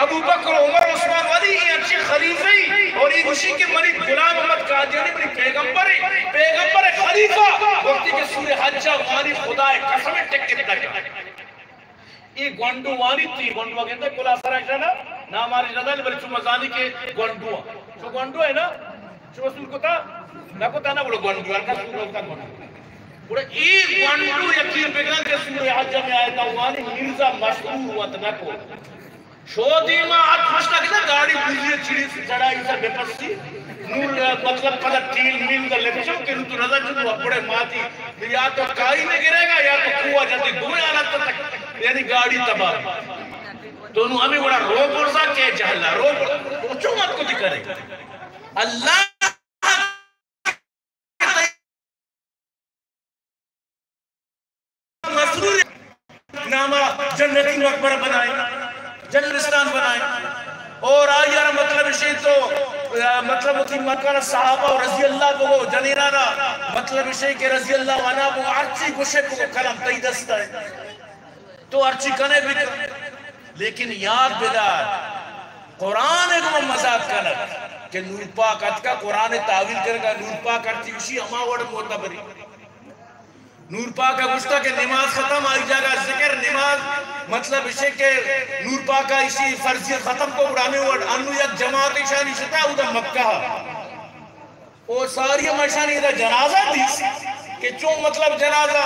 ابو بکر عمر عثمان ولی یہ اچھی خلیفی اور یہ خوشی کے منی غلام احمد قادیانی منی پیغمبر خلیفہ وقتی کے سورہ حجہ وانی خدا قسم ٹکت لگا یہ گونڈو وانی تھی گونڈو کہتا ہے کلا سرا شانا نا ہماری جدال بلی چو مزانی کے گونڈو چو گونڈو ہے نا چو رسول کو تا نا کو تا نا بڑو گونڈو ہے رسول کو تا گونڈو بڑا ایک گونڈو یقین بگران کے سورہ حجہ میں آئے تا وانی مرزا مشہور ہوا تا کو شو دیما آت مشنا کتا گاڑی بوزی چیڑی سے چڑھائی سے بے پسی نور مطلب پدا تیل مین کا لے چھو کہ تو رضا چھو اپڑے ماتی یا تو کائی میں گرے گا یا تو کوا جاتی دوئے آلات تک یعنی گاڑی تباہ تو انہوں ہمیں بڑا رو پرزا کہ جہلا رو پرزا تو چو مات کو دکھرے اللہ مسرور نامہ جنتی مقبرہ بنائے جنرستان بنائے اور آئیارا مطلب اسی تو مطلب ہوتی مکان صحابہ و رضی اللہ کو جنیرانا مطلب اسی کہ رضی اللہ عنہ وہ ارچی گوشے کو کلم تئی دستا ہے تو ارچی کنے بھی لیکن یاد بدار قرآن کو مزاد کنک کہ نور پاک اتکا قرآن تعویل کرے گا نور پاک ارچی اسی ہما وڑ معتبری نور پاک کا گشتہ کہ نماز ختم آئی جاگا ذکر نماز مطلب اسے کہ نور پاک کا اسی فرضیت ختم کو اڑانے وڑ انو یک جماعت اشانی شتا ادھا مکہ اور ساری ہم اشانی ادھا جنازہ دیس کہ چون مطلب جنازہ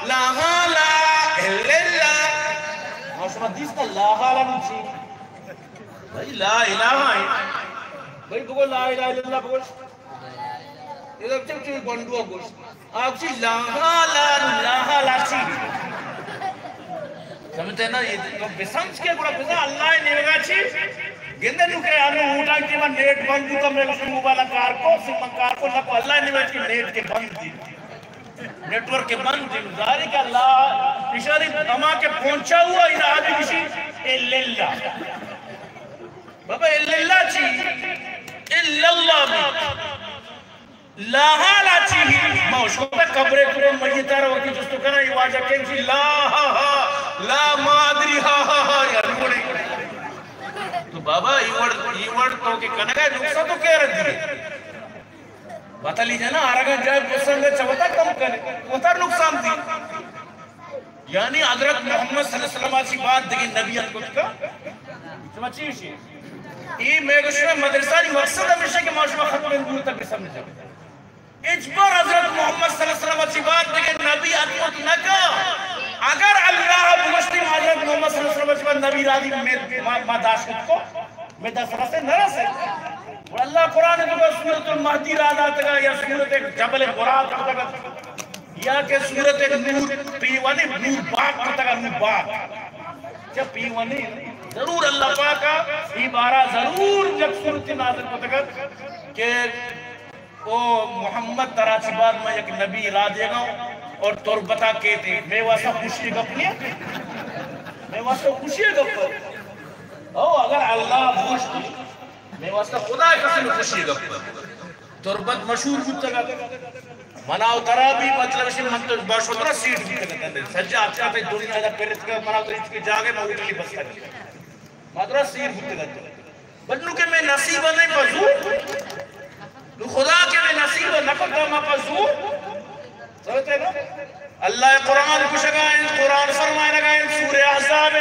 لا لا الا اللہ ہاں دیس کا لا لا نچی بھائی لا الہ ہے بھائی بگو لا الہ الا اللہ بگو یہ اب چل چوئی گونڈو گوش آپ چی لاہا لاچی سمجھتے ہیں نا یہ بسمس کے گوڑا بسا اللہ نیوگا چی گندے نو کہ آنو اوٹا کی من نیٹ بند دیتا میں کچھ موبائلہ کار کو سمن کار کو لکو اللہ نیوگا چی نیٹ کے بند دی نیٹورک کے بند دی ظاہری کہ اللہ اشاری اما کے پہنچا ہوا انہا آدھی کسی اللہ بابا اللہ چی اللہ میں لاہا لاچی ہی موشو پہ قبرے پورے میتہ رہا وقتی جس تو کہنا یہ واجہ کہیں چی لاہا ہا لا مادری ہا ہا ہا یا روڑی تو بابا یہ ورد تو کہ کنگا نقصہ تو کہہ رہا دیئے بتا لیجئے نا آرگا جائے پسند ہے چوتا کم کرے وطر نقصان دی یعنی حضرت محمد صلی اللہ علیہ وسلم سے بات دیکھیں نبیت کچھ کا سمجھیں اسی یہ میں گوشت مدرسہ نہیں مقصد ہمیشہ کہ معاشمہ ختم انگور تک بھی سمجھ جائے اجبر حضرت محمد صلی اللہ علیہ وسلم کی بات دیکھیں نبی اتمت نکا اگر اللہ بگشتی حضرت محمد صلی اللہ علیہ وسلم نبی رادی ما داشت کو میں دست رسے نہ رسے اور اللہ قرآن کو سورت المہدی رادا تگا یا سورت جبل قرآن تگا یا کہ سورت نور پیوانی نور باق تگا نور باق جب پیوانی ضرور اللہ پاکا یہ بارہ ضرور جب سورت نازل کو تگا کہ او محمد تراچی بعد میں ایک نبی را دے گا اور تربتا کہتے میں واسا خوشی گپ لیا میں واسا خوشی گپ او اگر اللہ خوشی میں واسا خدا قسم خوشی گپ تربت مشہور ہوتا گا مناو ترا بھی مطلب اسی منتر باشو ترا سیٹ ہوتا گا سجا آپ چاہتے دنیا دا پیرت کا مناو تر اس کی جاگے میں اٹھلی بستا گا مادرہ سیٹ ہوتا گا بلنو کہ میں نصیبہ نہیں پزور تو خدا کے لئے نصیب نفت ما پزور سمجھتے ہیں نا اللہ قرآن کو شگائیں قرآن فرمائے لگائیں سورہ احزاب